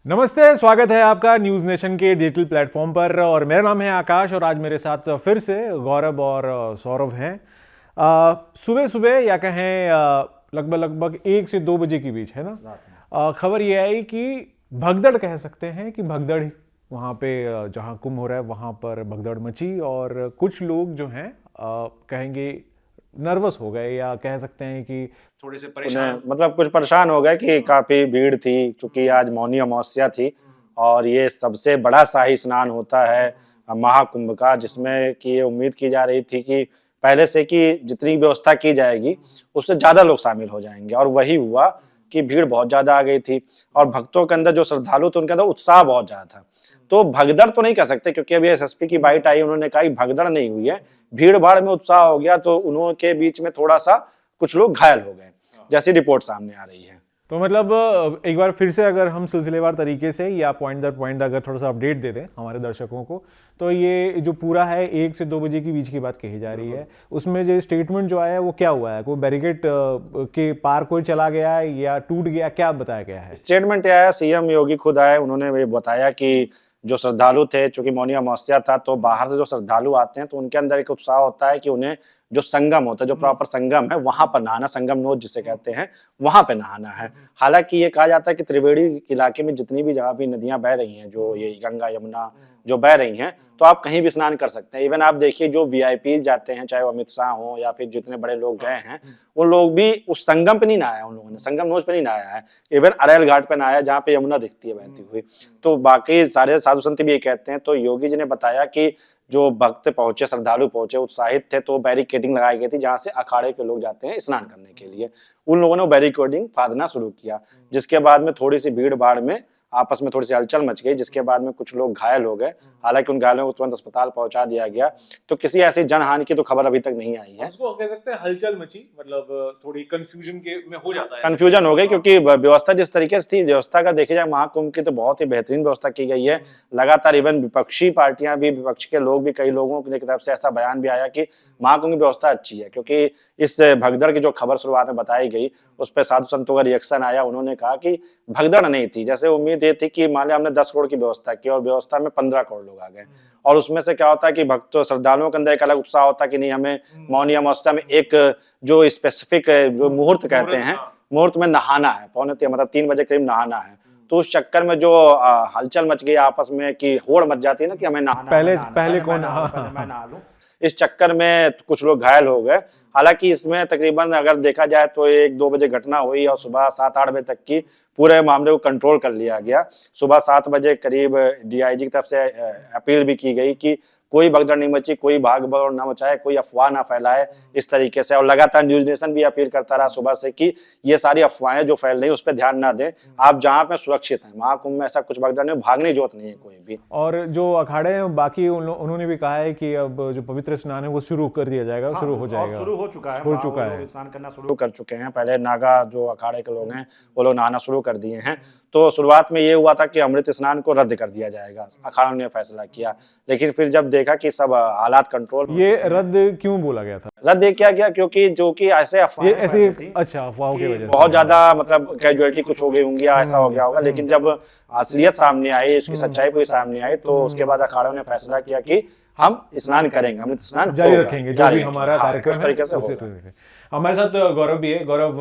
नमस्ते, स्वागत है आपका न्यूज़ नेशन के डिजिटल प्लेटफॉर्म पर। और मेरा नाम है आकाश और आज मेरे साथ फिर से गौरव और सौरभ हैं। सुबह सुबह या कहें लगभग लगभग 1 से 2 बजे के बीच है ना, खबर ये आई कि भगदड़, कह सकते हैं कि भगदड़ वहाँ पे जहाँ कुंभ हो रहा है वहाँ पर भगदड़ मची और कुछ लोग जो हैं कहेंगे नर्वस हो गए या कह सकते हैं कि थोड़े से परेशान, मतलब कुछ परेशान हो गए कि काफी भीड़ थी, क्योंकि आज मौनी अमावस्या थी और ये सबसे बड़ा शाही स्नान होता है महाकुंभ का, जिसमें कि ये उम्मीद की जा रही थी कि पहले से कि जितनी व्यवस्था की जाएगी उससे ज्यादा लोग शामिल हो जाएंगे, और वही हुआ कि भीड़ बहुत ज्यादा आ गई थी और भक्तों के अंदर जो श्रद्धालु थे उनके अंदर उत्साह बहुत ज्यादा था। तो भगदड़ तो नहीं कह सकते, क्योंकि अभी एसएसपी की बाइट आई, उन्होंने कहा कि भगदड़ नहीं हुई है, भीड़ भाड़ में उत्साह हो गया, तो उनके बीच में थोड़ा सा कुछ लोग घायल हो गए, जैसी रिपोर्ट सामने आ रही है। तो मतलब एक बार फिर से अगर हम सिलसिलेवार तरीके से या पॉइंट दर पॉइंट अगर थोड़ा सा अपडेट दे दें हमारे दर्शकों को, तो ये जो पूरा है 1 से 2 बजे के बीच की बात कही जा रही है, उसमें जो स्टेटमेंट जो आया है वो क्या हुआ है? कोई बैरिकेड के पार कोई चला गया है या टूट गया, क्या बताया गया है? स्टेटमेंट आया, सीएम योगी खुद आए, उन्होंने ये बताया कि जो श्रद्धालु थे, चूंकि मौनी अमावस्या था तो बाहर से जो श्रद्धालु आते हैं तो उनके अंदर एक उत्साह होता है कि उन्हें जो संगम होता है, जो प्रॉपर संगम है वहां पर नहाना, संगम नोद जिसे कहते हैं, वहां पे नहाना है। हालांकि ये कहा जाता है कि त्रिवेणी इलाके में जितनी भी जहाँ भी नदियां बह रही हैं, जो ये गंगा यमुना जो बह रही हैं, तो आप कहीं भी स्नान कर सकते हैं। इवन आप देखिए जो वीआईपी जाते हैं, चाहे वो अमित शाह हो या फिर जितने बड़े लोग गए हैं, वो लोग भी उस संगम पे नहीं नहाया, उन लोगों ने संगम नोज पे नहीं नहाया है, इवन अरैल घाट पे नहाया जहाँ पे यमुना दिखती है बहती हुई। तो बाकी सारे साधु संत भी ये कहते हैं। तो योगी जी ने बताया कि जो भक्त पहुंचे, श्रद्धालु पहुंचे, उत्साहित थे, तो बैरिकेडिंग लगाई गई थी जहां से अखाड़े के लोग जाते हैं स्नान करने के लिए। उन लोगों ने बैरिकेडिंग फादना शुरू किया, जिसके बाद में थोड़ी सी भीड़ भाड़ में आपस में थोड़ी सी हलचल मच गई, जिसके बाद में कुछ लोग घायल हो गए। हालांकि उन घायलों को तुरंत अस्पताल पहुंचा दिया गया, तो किसी ऐसी जनहानि की तो खबर अभी तक नहीं आई है। उसको कह सकते हैं हलचल मची, मतलब थोड़ी कंफ्यूजन के में हो जाता है, कंफ्यूजन हो गई, क्योंकि व्यवस्था जिस तरीके से थी, व्यवस्था का देखा जाए महाकुंभ की तो बहुत ही बेहतरीन व्यवस्था की गई है। लगातार इवन विपक्षी पार्टियां भी, विपक्ष के लोग भी, कई लोगों की तरफ से ऐसा बयान भी आया कि महाकुंभ की व्यवस्था अच्छी है, क्योंकि इस भगदड़ की जो खबर शुरुआत में बताई गई उस पर साधु संतों का रिएक्शन आया। उन्होंने कहा कि भगदड़ नहीं थी, जैसे उम्मीद ये थी कि मान लिया हमने 10 करोड़ की व्यवस्था की और व्यवस्था में 15 करोड़ लोग आ गए, और उसमें से क्या होता है कि भक्तों श्रद्धालुओं के अंदर एक अलग उत्साह होता है कि नहीं, हमें मौनी अमावस्या में एक जो स्पेसिफिक जो मुहूर्त कहते हैं, मुहूर्त में नहाना है, मतलब 3 बजे करीब नहाना है। तो उस चक्कर में जो हलचल मच गई आपस में कि होड़ मच जाती है ना कि हमें नहाना, पहले कौन, मैं नहा लूं, इस चक्कर में कुछ लोग घायल हो गए। हालांकि इसमें तकरीबन अगर देखा जाए तो 1-2 बजे घटना हुई और सुबह 7-8 बजे तक की पूरे मामले को कंट्रोल कर लिया गया। सुबह 7 बजे करीब डीआईजी की तरफ से अपील भी की गई कि कोई भगदड़ नहीं मची, कोई भाग दौड़ ना मचाए, कोई अफवाह ना फैलाए इस तरीके से। और लगातार न्यूज नेशन भी अपील करता रहा सुबह से कि ये सारी अफवाहें जो फैल रही है उस पर ध्यान ना दें, आप जहां पे सुरक्षित हैं। महाकुंभ में ऐसा कुछ भगदड़ नहीं, भागने की जरूरत नहीं है कोई भी। और जो अखाड़े हैं बाकी उन्होंने भी कहा है कि अब जो पवित्र स्नान है वो शुरू कर दिया जाएगा, शुरू हो जाएगा, शुरू हो चुका है, हो चुका है, स्नान करना शुरू कर चुके हैं। पहले नागा जो अखाड़े के लोग हैं वो लोग नहाना शुरू कर दिए हैं। तो शुरुआत में ये हुआ था कि अमृत स्नान को रद्द कर दिया जाएगा, अखाड़ा ने फैसला किया, लेकिन फिर जब देखा कि सब हालात कंट्रोल, ये रद्द क्यों बोला गया था? रद्द किया गया क्योंकि जो कि ऐसे ये ऐसे, अच्छा, अफवाहों की वजह से बहुत ज्यादा मतलब कैजुअलिटी कुछ हो गई होंगी या ऐसा हो गया होगा, लेकिन जब असलियत सामने आई, उसकी सच्चाई पूरी सामने आई, तो उसके बाद अखाड़ों ने फैसला किया कि हम स्नान करेंगे, अमृत स्नान जारी रखेंगे, जो भी हमारा कार्यक्रम है तरीके से उसी तरीके से। हमारे साथ गौरव भी है। गौरव,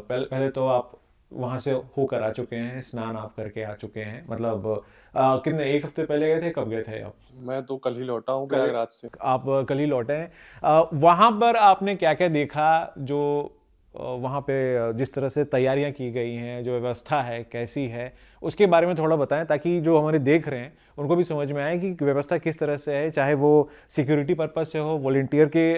पहले तो आप वहां से होकर आ चुके हैं, स्नान आप करके आ चुके हैं, मतलब कितने, 1 हफ्ते पहले गए थे, कब गए थे आप? मैं तो कल ही लौटा हूँ प्रयागराज से। आप कल ही लौटे हैं। वहां पर आपने क्या क्या देखा, जो वहाँ पे जिस तरह से तैयारियां की गई हैं, जो व्यवस्था है कैसी है, उसके बारे में थोड़ा बताएं, ताकि जो हमारे देख रहे हैं उनको भी समझ में आए कि व्यवस्था किस तरह से है, चाहे वो सिक्योरिटी पर्पज से हो, वॉलंटियर के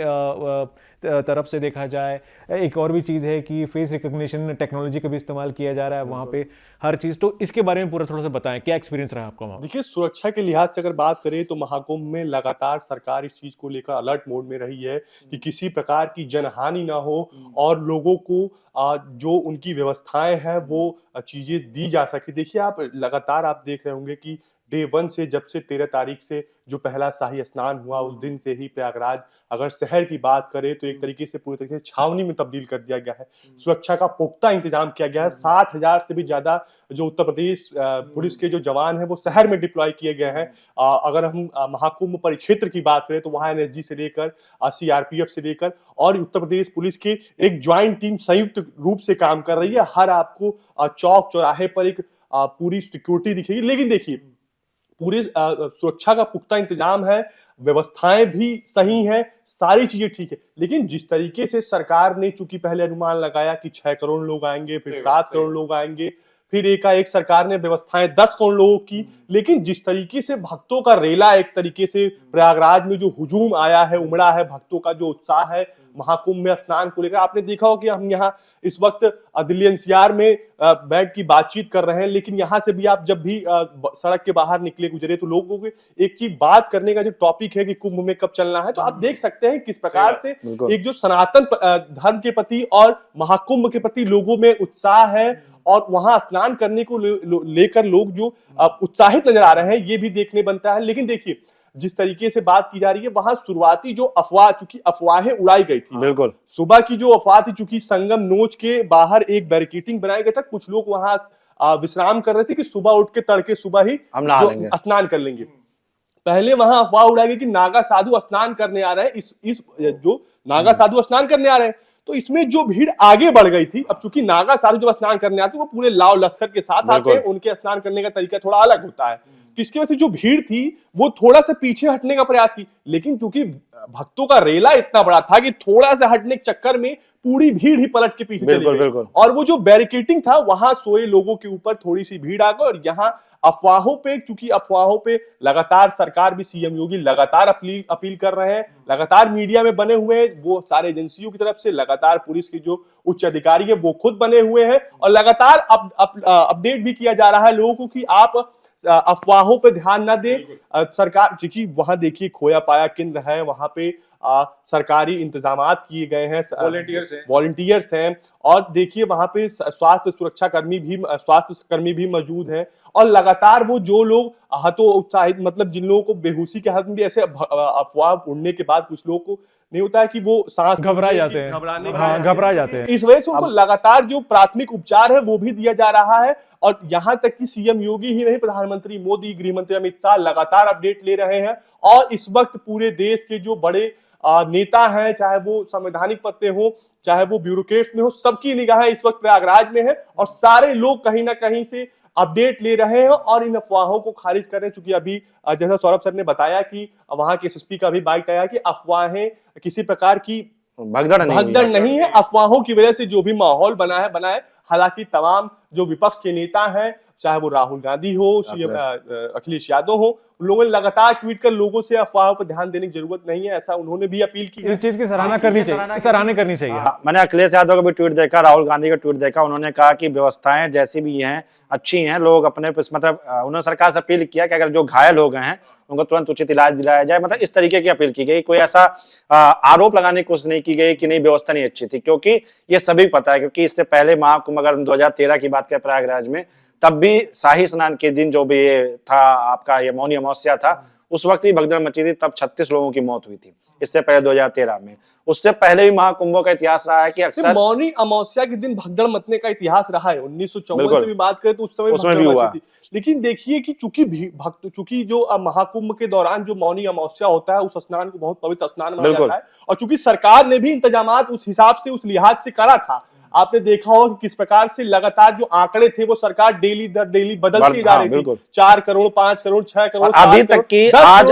तरफ से देखा जाए। एक और भी चीज़ है कि फेस रिकग्निशन टेक्नोलॉजी का भी इस्तेमाल किया जा रहा है वहाँ पे, हर चीज़। तो इसके बारे में पूरा थोड़ा सा बताएं, क्या एक्सपीरियंस रहा आपका वहाँ? देखिए, सुरक्षा के लिहाज से अगर बात करें तो महाकुंभ में लगातार सरकार इस चीज को लेकर अलर्ट मोड में रही है कि किसी प्रकार की जनहानि ना हो और लोगों को जो उनकी व्यवस्थाएं हैं वो चीजें दी जा सके। देखिए, आप लगातार आप देख रहे होंगे कि डे वन से, जब से 13 तारीख से जो पहला शाही स्नान हुआ उस दिन से ही प्रयागराज, अगर शहर की बात करें तो एक तरीके से पूरी तरीके से छावनी में तब्दील कर दिया गया है। सुरक्षा का पुख्ता इंतजाम किया गया है। 60,000 से भी ज्यादा जो उत्तर प्रदेश पुलिस के जो जवान हैं वो शहर में डिप्लॉय किए गए हैं। अगर हम महाकुंभ परिक्षेत्र की बात करें तो वहां एनएसजी से लेकर सीआरपीएफ से लेकर और उत्तर प्रदेश पुलिस की एक ज्वाइंट टीम संयुक्त रूप से काम कर रही है। हर आपको चौक चौराहे पर एक पूरी सिक्योरिटी दिखेगी। लेकिन देखिए, पूरे सुरक्षा का पुख्ता इंतजाम है, व्यवस्थाएं भी सही हैं, सारी चीजें ठीक है। लेकिन जिस तरीके से सरकार ने चूंकि पहले अनुमान लगाया कि 6 करोड़ लोग आएंगे, फिर 7 करोड़ लोग आएंगे, फिर एकाएक सरकार ने व्यवस्थाएं 10 करोड़ लोगों की, लेकिन जिस तरीके से भक्तों का रेला एक तरीके से प्रयागराज में जो हुजूम आया है, उमड़ा है, भक्तों का जो उत्साह है महाकुंभ में स्नान को लेकर, आपने देखा हो कि हम यहाँ इस वक्त दिल्ली एनसीआर में बैठ की बातचीत कर रहे हैं, लेकिन यहाँ से भी आप जब भी सड़क के बाहर निकले गुजरे तो लोगों को एक चीज बात करने का जो टॉपिक है कि कुंभ में कब चलना है, तो आप देख सकते हैं किस प्रकार से एक जो सनातन धर्म के प्रति और महाकुंभ के प्रति लोगों में उत्साह है और वहां स्नान करने को लेकर लोग जो उत्साहित नजर आ रहे हैं, ये भी देखने बनता है। लेकिन देखिए, जिस तरीके से बात की जा रही है वहां शुरुआती जो अफवाह, चूंकि अफवाहें उड़ाई गई थी, बिल्कुल सुबह की जो अफवाह थी, चूंकि संगम नोच के बाहर एक बैरिकेटिंग बनाया गया था, कुछ लोग वहां विश्राम कर रहे थे कि सुबह उठ के तड़के सुबह ही हम नहा लेंगे, स्नान कर लेंगे। पहले वहां अफवाह उड़ाई गई कि नागा साधु स्नान करने आ रहे हैं, इस जो नागा साधु स्नान करने आ रहे हैं, तो इसमें जो भीड़ आगे बढ़ गई थी। अब चूंकि नागा साधु जब स्नान करने आते हैं वो पूरे लाव लश्कर के साथ आते हैं, उनके स्नान करने का तरीका थोड़ा अलग होता है, तो इसकी वजह से जो भीड़ थी वो थोड़ा सा पीछे हटने का प्रयास की। लेकिन चूंकि भक्तों का रेला इतना बड़ा था कि थोड़ा सा हटने के चक्कर में पूरी भीड़ ही पलट के पीछे चली गई और वो जो बैरिकेटिंग था वहां सोए लोगों के ऊपर थोड़ी सी भीड़ आ गई। और यहाँ अफवाहों पे, क्योंकि अफवाहों पे लगातार सरकार भी, सीएम योगी लगातार अपील कर रहे हैं, लगातार मीडिया में बने हुए हैं, वो सारे एजेंसियों की तरफ से, लगातार पुलिस के जो उच्च अधिकारी है वो खुद बने हुए हैं और लगातार अपडेट भी किया जा रहा है लोगों को कि आप अफवाहों पे ध्यान ना दें। सरकार, क्योंकि वहां देखिए खोया पाया केंद्र है, वहां पे सरकारी इंतजामात किए गए हैं, वॉलंटियर्स हैं और देखिए वहां पे स्वास्थ्य कर्मी भी मौजूद हैं और लगातार वो जो लोग हतो उत्साहित, मतलब जिन लोगों को बेहोशी के हालत में भी ऐसे अफवाह उड़ने के बाद कुछ लोगों को नहीं होता है कि वो सांस घबरा जाते हैं, घबरा जाते हैं, इस वजह से उनको लगातार जो प्राथमिक उपचार है वो भी दिया जा रहा है। और यहां तक कि सीएम योगी ही नहीं, प्रधानमंत्री मोदी, गृह मंत्री अमित शाह लगातार अपडेट ले रहे हैं और इस वक्त पूरे देश के जो बड़े नेता हैं, चाहे वो संवैधानिक पद पे हो, चाहे वो ब्यूरोक्रेट्स में हो, सबकी निगाहें इस वक्त प्रयागराज में है और सारे लोग कहीं ना कहीं से अपडेट ले रहे हैं और इन अफवाहों को खारिज कर रहे हैं। चूंकि अभी जैसा सौरभ सर ने बताया कि वहां के एसएसपी का भी बाइट आया कि अफवाहें किसी प्रकार की भगदड़ नहीं है, अफवाहों की वजह से जो भी माहौल बना है। हालांकि तमाम जो विपक्ष के नेता हैं, चाहे वो राहुल गांधी हो, अखिलेश यादव हो, उन लोगों ने लगातार ट्वीट कर लोगों से अफवाहों पर ध्यान देने की जरूरत नहीं है, ऐसा उन्होंने भी अपील की। इस चीज की सराहना करनी चाहिए। मैंने अखिलेश यादव का भी ट्वीट देखा, राहुल गांधी का ट्वीट देखा, उन्होंने कहा कि व्यवस्थाएं जैसी भी हैं अच्छी हैं, लोग अपने मतलब उन्होंने सरकार से अपील किया कि अगर जो घायल हो गए हैं उनको तुरंत उचित इलाज दिलाया जाए, मतलब इस तरीके की अपील की गई। कोई ऐसा आरोप लगाने की कोशिश नहीं की गई कि नहीं व्यवस्था नहीं अच्छी थी, क्योंकि ये सभी पता है, क्योंकि इससे पहले महाकुंभ अगर 2013 की बात करें प्रयागराज में, तब भी शाही स्नान के दिन जो भी ये था आपका ये मौनी अमावस्या था, उस वक्त भी भगदड़ मची थी, तब 36 लोगों की मौत हुई थी, इससे पहले 2013 में। उससे पहले भी महाकुंभों का इतिहास रहा है कि अक्सर मौनी अमावस्या के दिन भगदड़ मचने का इतिहास रहा है। 1954 से भी बात करें तो उस समय भी हुआ थी। लेकिन देखिए कि चूंकि जो महाकुंभ के दौरान जो मौनी अमावस्या होता है उस स्नान को बहुत पवित्र स्नान माना जाता है और चूंकि सरकार ने भी इंतजामात उस हिसाब से, उस लिहाज से करा था। आपने देखा होगा कि किस प्रकार से लगातार जो आंकड़े थे वो सरकार डेली बदलती जा रही थी, 4 करोड़, 5 करोड़, 6 करोड़, अभी तक की आज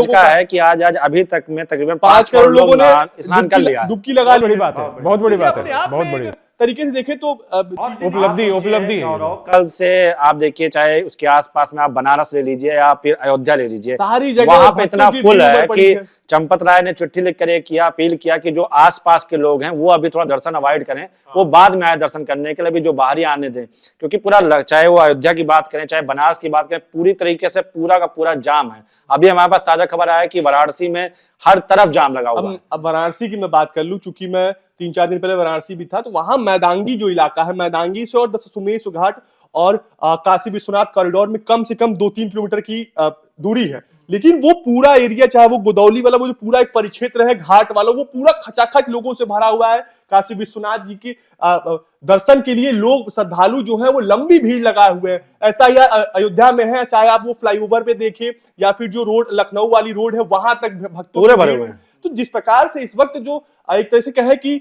का है कि आज अभी तक में तकरीबन 5 करोड़ लोगों ने स्नान कर लिया। डुबकी लगा ली। बड़ी बात है, बहुत बड़ी बात है, बहुत बड़ी तरीके से देखें तो उपलब्धि है। कल से आप देखिए, चाहे उसके आसपास में आप बनारस ले लीजिए या फिर अयोध्या ले लीजिए, सारी जगह वहां पे इतना फुल है कि चंपत राय ने चिट्ठी लिख कर अपील किया कि जो आसपास के लोग हैं वो अभी थोड़ा दर्शन अवॉइड करें, वो बाद में आए दर्शन करने के लिए, भी जो बाहरी आने दें, क्योंकि पूरा चाहे वो अयोध्या की बात करें चाहे बनारस की बात करें, पूरी तरीके से पूरा का पूरा जाम है। अभी हमारे पास ताजा खबर आया कि वाराणसी में हर तरफ जाम लगा हुआ है। अब वाराणसी की मैं बात कर लूं, चूंकि मैं 3-4 दिन पहले वाराणसी भी था, तो वहां मैदांगी जो इलाका है, मैदांगी से और दशमेश घाट और काशी विश्वनाथ कॉरिडोर में कम से कम 2-3 किलोमीटर की दूरी है, लेकिन वो पूरा एरिया, चाहे वो गोदौली वाला वो जो पूरा एक परिक्षेत्र है घाट वाला, वो पूरा खचाखच लोगों से भरा हुआ है। काशी विश्वनाथ जी के दर्शन के लिए लोग, श्रद्धालु जो है वो लंबी भीड़ लगाए हुए हैं। ऐसा ही अयोध्या में है, चाहे आप वो फ्लाईओवर पे देखें या फिर जो रोड लखनऊ वाली रोड है वहां तक भक्तों पूरे भरे हुए हैं। तो जिस प्रकार से इस वक्त जो एक तरह से कहे कि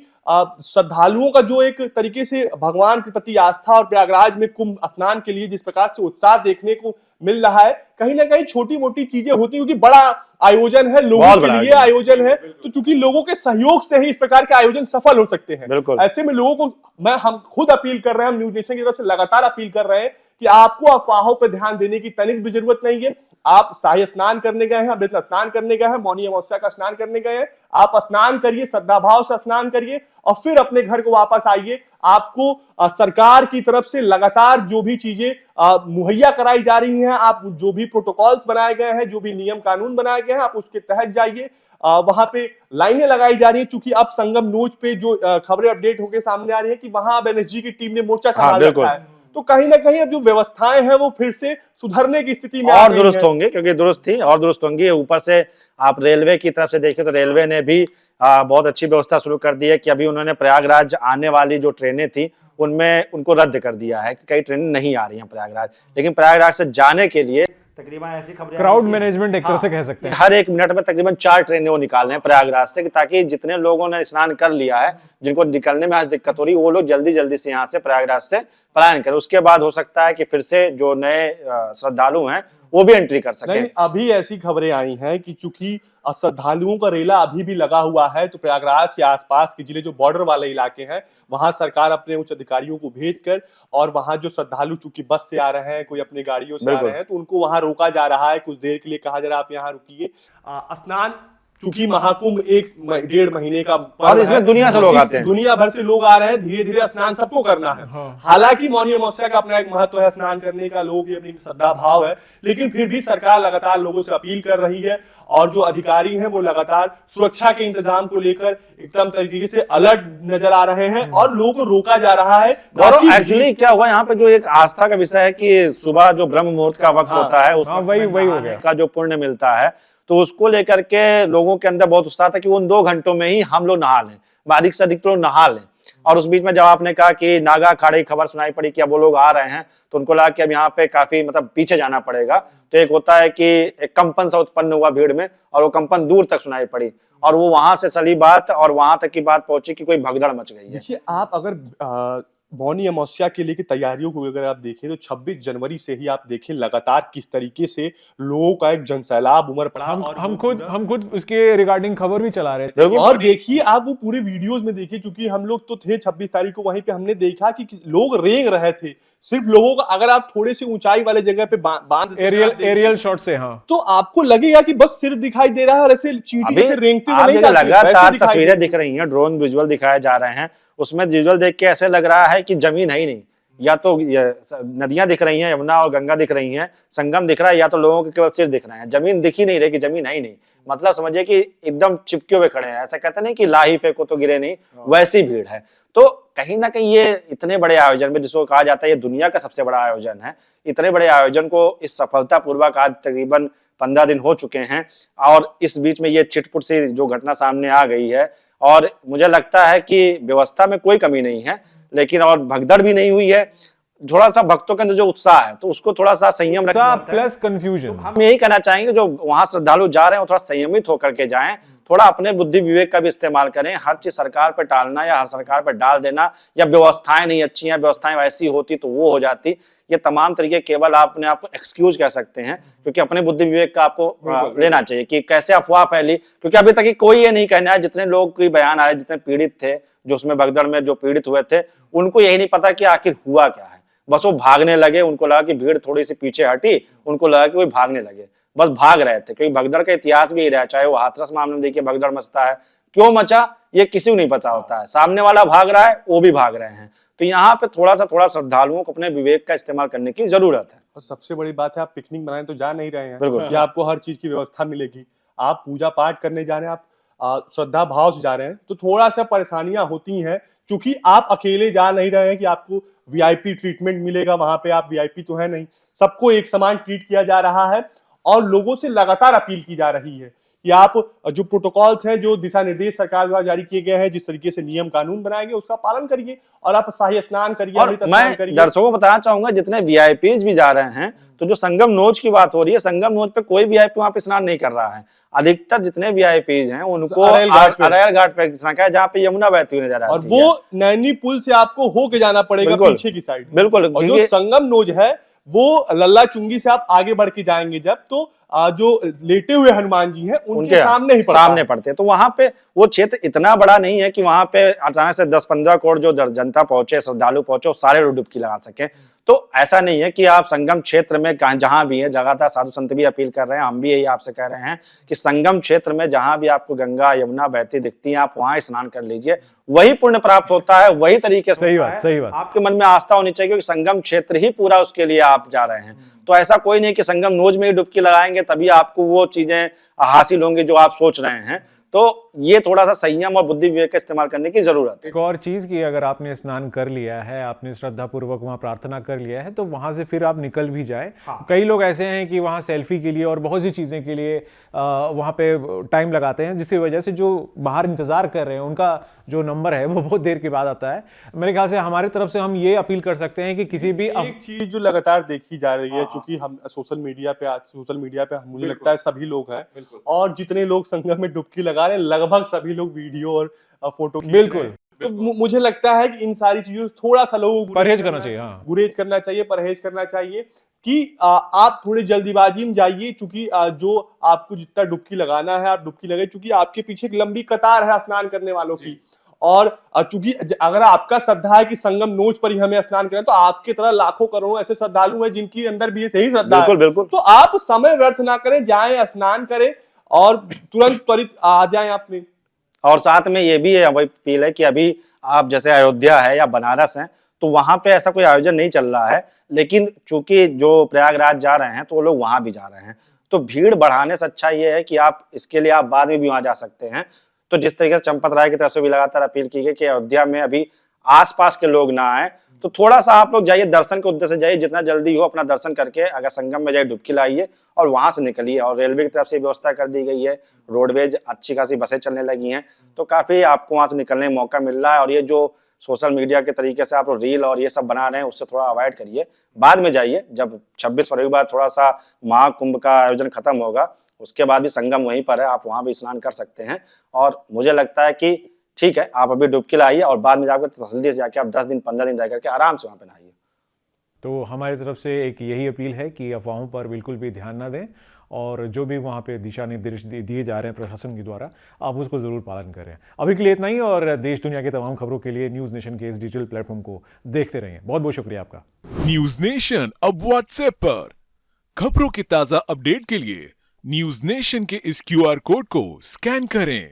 श्रद्धालुओं का जो एक तरीके से भगवान के प्रति आस्था और प्रयागराज में कुंभ स्नान के लिए जिस प्रकार से उत्साह देखने को मिल रहा है, कहीं ना कहीं छोटी मोटी चीजें होती हैं, क्योंकि बड़ा आयोजन है, लोगों के लिए आयोजन है, तो चूंकि लोगों के सहयोग से ही इस प्रकार के आयोजन सफल हो सकते हैं। ऐसे में लोगों को हम खुद अपील कर रहे हैं, हम न्यूज नेशन की तरफ से लगातार अपील कर रहे हैं कि आपको अफवाहों पर ध्यान देने की तनिक भी जरूरत नहीं है। आप शाही स्नान करने गए हैं, अमृत स्नान करने गए हैं, मौनी अमावस्या का स्नान करने गए हैं, आप स्नान करिए, श्रद्धा भाव से स्नान करिए और फिर अपने घर को वापस आइए। आपको सरकार की तरफ से लगातार जो भी चीजें मुहैया कराई जा रही हैं, आप जो भी प्रोटोकॉल्स बनाए गए हैं, जो भी नियम कानून बनाए गए हैं, आप उसके तहत जाइए। वहां पे लाइनें लगाई जा रही हैं, चूंकि अब संगम नोच पे जो खबरें अपडेट होकर सामने आ रही है कि वहां अब एनएसजी की टीम ने मोर्चा संभाल रखा है, तो कहीं ना कहीं अब जो व्यवस्थाएं हैं वो फिर से सुधरने की स्थिति में और दुरुस्त होंगे, क्योंकि दुरुस्त थी और दुरुस्त होंगी। ऊपर से आप रेलवे की तरफ से देखें तो रेलवे ने भी बहुत अच्छी व्यवस्था शुरू कर दी है कि अभी उन्होंने प्रयागराज आने वाली जो ट्रेनें थी उनमें उनको रद्द कर दिया है कि कई ट्रेनें नहीं आ रही हैं प्रयागराज, लेकिन प्रयागराज से जाने के लिए तकरीबन ऐसी खबरें, क्राउड मैनेजमेंट एक तरह से कह सकते हैं, हर एक मिनट में तकरीबन 4 ट्रेनें वो निकाल रहे हैं प्रयागराज से, ताकि जितने लोगों ने स्नान कर लिया है, जिनको निकलने में आज दिक्कत हो रही है, वो लोग जल्दी जल्दी से यहाँ से प्रयागराज से पलायन करें। उसके बाद हो सकता है कि फिर से जो नए श्रद्धालु हैं वो भी एंट्री कर सके। अभी ऐसी खबरें आई हैं कि चूंकि श्रद्धालुओं का रेला अभी भी लगा हुआ है, तो प्रयागराज के आसपास के जिले जो बॉर्डर वाले इलाके हैं वहां सरकार अपने उच्च अधिकारियों को भेजकर, और वहां जो श्रद्धालु चूंकि बस से आ रहे हैं, कोई अपनी गाड़ियों से आ रहे हैं, तो उनको वहां रोका जा रहा है, कुछ देर के लिए कहा जा रहा है आप यहाँ रुकिए। स्नान चूंकि महाकुंभ 1-1.5 महीने का और इसमें दुनिया से लोग आते हैं, दुनिया भर से लोग आ रहे हैं, धीरे धीरे स्नान सबको करना है। हालांकि मौनी अमावस्या का अपना एक महत्व है, स्नान करने का, लोग ये अपनी श्रद्धा भाव है, लेकिन फिर भी सरकार लगातार लोगों से अपील कर रही है और जो अधिकारी हैं वो लगातार सुरक्षा के इंतजाम को लेकर एकदम तरीके से अलर्ट नजर आ रहे हैं और लोगों को रोका जा रहा है। और एक्चुअली क्या हुआ यहाँ पे, जो एक आस्था का विषय है कि सुबह जो ब्रह्म मुहूर्त का वक्त होता है, वही हो गया का जो पुण्य मिलता है, तो उसको लेकर के लोगों के अंदर बहुत उत्साह था कि उन 2 घंटों में ही हम लोग नहा लें, अधिक से अधिक लोग नहा लें। और उस बीच में जब आपने कहा कि नागा अखाड़े की खबर सुनाई पड़ी कि अब वो लोग आ रहे हैं, तो उनको लगा कि अब यहाँ पे काफी पीछे जाना पड़ेगा। तो एक होता है कि एक कंपन सा उत्पन्न हुआ भीड़ में, और वो कंपन दूर तक सुनाई पड़ी, और वो वहां से चली बात और वहां तक की बात पहुंची कि कोई भगदड़ मच गई है। देखिए, आप अगर मौनी अमावस्या के लिए की तैयारियों को अगर आप देखें तो 26 जनवरी से ही आप देखें लगातार किस तरीके से लोगों का एक जनसैलाब उमड़ पड़ा। हम खुद उसके रिगार्डिंग खबर भी चला रहे थे। और देखिए, आप वो पूरे वीडियोस में देखिए, क्योंकि हम लोग तो थे 26 तारीख को वहीं पे, हमने देखा कि लोग रेंग रहे थे। सिर्फ लोगों का, अगर आप थोड़े से ऊंचाई वाले जगह पे बांध एरियल शॉट से, हाँ, तो आपको लगेगा कि बस सिर दिखाई दे रहा है और ऐसे चींटी से रेंगते हुए नहीं, लगातार तस्वीरें दिख रही हैं, ड्रोन विजुअल दिखाए जा रहे हैं, उसमें विजुअल देख के ऐसे लग रहा है कि जमीन है ही नहीं। या तो नदियां दिख रही हैं, यमुना और गंगा दिख रही हैं, संगम दिख रहा है, या तो लोगों के केवल सिर दिख रहे हैं, जमीन दिख ही नहीं रही कि जमीन है ही नहीं। मतलब समझिए कि एकदम चिपके हुए खड़े हैं। ऐसा कहते नहीं कि लाही फेंको तो गिरे नहीं, वैसी भीड़ है। तो कहीं ना कहीं ये इतने बड़े आयोजन में, जिसको कहा जाता है ये दुनिया का सबसे बड़ा आयोजन है, इतने बड़े आयोजन को इस सफलता पूर्वक आज तकरीबन 15 दिन हो चुके हैं, और इस बीच में ये चिटपुट से जो घटना सामने आ गई है, और मुझे लगता है कि व्यवस्था में कोई कमी नहीं है, लेकिन और भगदड़ भी नहीं हुई है। थोड़ा सा भक्तों के अंदर जो उत्साह है, तो उसको थोड़ा सा संयम रखना प्लस कंफ्यूजन। तो हम यही कहना चाहेंगे, जो वहां श्रद्धालु जा रहे हैं वो थोड़ा संयमित होकर के जाएं, थोड़ा अपने बुद्धि विवेक का भी इस्तेमाल करें। हर चीज सरकार पर टालना या हर सरकार पर डाल देना, या व्यवस्थाएं नहीं अच्छी हैं, व्यवस्थाएं वैसी होती तो वो हो जाती, ये तमाम तरीके केवल आप अपने आप को एक्सक्यूज कह सकते हैं, क्योंकि अपने बुद्धि विवेक का आपको लेना चाहिए कि कैसे अफवाह फैली। क्योंकि अभी तक कोई ये नहीं कहना है, जितने लोग के बयान आए, जितने पीड़ित थे, जो उसमें भगदड़ में जो पीड़ित हुए थे, उनको यही नहीं पता कि आखिर हुआ क्या है। बस वो भागने लगे, उनको लगा कि भीड़ थोड़ी सी पीछे हटी, उनको लगा कि वो भागने लगे, बस भाग रहे थे। क्योंकि भगदड़ का इतिहास भी रहा, चाहे वो हाथरस मामले में देखिए भगदड़ मचता है, क्यों मचा ये किसी को नहीं पता होता है, सामने वाला भाग रहा है, वो भी भाग रहे हैं। तो यहाँ पे थोड़ा श्रद्धालुओं को अपने विवेक का इस्तेमाल करने की जरूरत है। और सबसे बड़ी बात है, आप पिकनिक मनाने तो जा नहीं रहे हैं कि आपको हर चीज की व्यवस्था मिलेगी। आप पूजा पाठ करने जा रहे हैं, आप श्रद्धा भाव से जा रहे हैं, तो थोड़ा सा परेशानियां होती हैं, क्योंकि आप अकेले जा नहीं रहे हैं कि आपको वीआईपी ट्रीटमेंट मिलेगा, वहां पे आप वीआईपी तो है नहीं, सबको एक समान ट्रीट किया जा रहा है। और लोगों से लगातार अपील की जा रही है कि आप जो प्रोटोकॉल्स हैं, जो दिशा निर्देश सरकार द्वारा जारी किए गए हैं, जिस तरीके से नियम कानून बनाए गए, उसका पालन करिए और आप शाही स्नान करिए, और अमृत स्नान मैं करिए। दर्शकों को बताना चाहूंगा, जितने वीआईपीज भी जा रहे हैं, तो जो संगम नोज की बात हो रही है, संगम नोज पे कोई वीआईपी वहां पे स्नान नहीं कर रहा है। अधिकतर जितने वीआईपीज हैं उनको अरेल घाट पे स्नान किया, जहाँ पे यमुना बहती हुई नजर और आती है। वो नैनी पुल से आपको होके जाना पड़ेगा बिल्कुल। पीछे की साइड। बिल्कुल, और जो क्योंकि संगम नोज है वो लल्ला चुंगी से आप आगे बढ़ के जाएंगे जब, तो जो लेटे हुए हनुमान जी हैं उनके सामने ही पड़ता सामने पड़ते हैं। तो वहां पे वो क्षेत्र इतना बड़ा नहीं है कि वहां पे अचानक से 10-15 करोड़ जो जनता पहुंचे, श्रद्धालु पहुंचे, वो सारे लोग डुबकी लगा सके। तो ऐसा नहीं है कि आप संगम क्षेत्र में जहां भी है, लगातार साधु संत भी अपील कर रहे हैं, हम भी यही आपसे कह रहे हैं कि संगम क्षेत्र में जहां भी आपको गंगा यमुना बहती दिखती है, आप वहां स्नान कर लीजिए, वही पुण्य प्राप्त होता है, वही तरीके से होता है। सही बात। आपके मन में आस्था होनी चाहिए कि संगम क्षेत्र ही पूरा उसके लिए आप जा रहे हैं। तो ऐसा कोई नहीं कि संगम नोज में ही डुबकी लगाएंगे तभी आपको वो चीजें हासिल होंगी जो आप सोच रहे हैं। तो ये थोड़ा सा संयम और बुद्धि विवेक का इस्तेमाल करने की जरूरत है। एक और चीज कि अगर आपने स्नान कर लिया है, आपने श्रद्धा पूर्वक वहां प्रार्थना कर लिया है, तो वहां से फिर आप निकल भी जाए। कई लोग ऐसे हैं कि वहां सेल्फी के लिए और बहुत सी चीजें के लिए वहां पे टाइम लगाते हैं, जिसकी वजह से जो बाहर इंतजार कर रहे हैं उनका जो नंबर है वो बहुत देर के बाद आता है। मेरे ख्याल से हमारी तरफ से हम ये अपील कर सकते हैं कि किसी भी एक चीज जो लगातार देखी जा रही है, क्योंकि हम सोशल मीडिया पे मुझे लगता है सभी लोग हैं, और जितने लोग संगम में डुबकी लगा रहे हैं लगभग सभी लोग वीडियो और फोटो खींच रहे हैं। बिल्कुल। तो मुझे लगता है कि इन सारी चीजों से थोड़ा सा लोगों को परहेज करना चाहिए। हाँ, गुरेज करना चाहिए, परहेज करना चाहिए कि आप थोड़ी जल्दीबाजी में जाइए, चूंकि जो आपको जितना डुबकी लगाना है आप डुबकी लगे, चूंकि आपके पीछे एक लंबी कतार है स्नान करने वालों की। और चूंकि अगर आपका श्रद्धा है कि संगम नोज पर ही हमें स्नान करें, तो आपके तरह लाखों करोड़ों ऐसे श्रद्धालु हैं जिनकी अंदर भी यही श्रद्धा है। बिल्कुल। तो आप समय व्यर्थ ना करें, जाएं स्नान करें और तुरंत त्वरित आ जाएं अपने। और साथ में ये भी है, वही अपील है कि अभी आप जैसे अयोध्या है या बनारस है, तो वहां पे ऐसा कोई आयोजन नहीं चल रहा है, लेकिन चूंकि जो प्रयागराज जा रहे हैं तो वो लोग वहां भी जा रहे हैं। तो भीड़ बढ़ाने से अच्छा ये है कि आप इसके लिए आप बाद में भी वहां जा सकते हैं। तो जिस तरीके से चंपत राय की तरफ से भी लगातार अपील की गई कि अयोध्या में अभी आसपास के लोग ना आए, तो थोड़ा सा आप लोग जाइए, दर्शन के उद्देश्य से जाइए, जितना जल्दी हो अपना दर्शन करके अगर संगम में जाइए डुबकी लाइए और वहां से निकलिए। और रेलवे की तरफ से व्यवस्था कर दी गई है, रोडवेज अच्छी खासी बसें चलने लगी हैं, तो काफी आपको वहां से निकलने का मौका मिल रहा है। और ये जो सोशल मीडिया के तरीके से आप लोग रील और ये सब बना रहे हैं, उससे थोड़ा अवॉइड करिए। बाद में जाइए, जब 26 फरवरी के बाद थोड़ा सा महाकुंभ का आयोजन खत्म होगा, उसके बाद भी संगम वहीं पर है, आप वहां भी स्नान कर सकते हैं। और मुझे लगता है कि ठीक है, आप अभी डुबकी लाइए और बाद में जाकर तसल्ली से जाके आप 10 दिन 15 दिन रह करके आराम से वहां पे नहाइए। तो हमारी तरफ से एक यही अपील है कि अफवाहों पर बिल्कुल भी ध्यान ना दें, और जो भी वहाँ पे दिशा निर्देश दिए जा रहे हैं प्रशासन के द्वारा, आप उसको ज़रूर पालन करें। अभी के लिए इतना ही, और देश दुनिया की तमाम खबरों के लिए न्यूज़ नेशन के इस डिजिटल प्लेटफॉर्म को देखते रहिए। बहुत बहुत शुक्रिया आपका। न्यूज नेशन अब व्हाट्सएप पर खबरों की ताज़ा अपडेट के लिए न्यूज नेशन के इस QR कोड को स्कैन करें।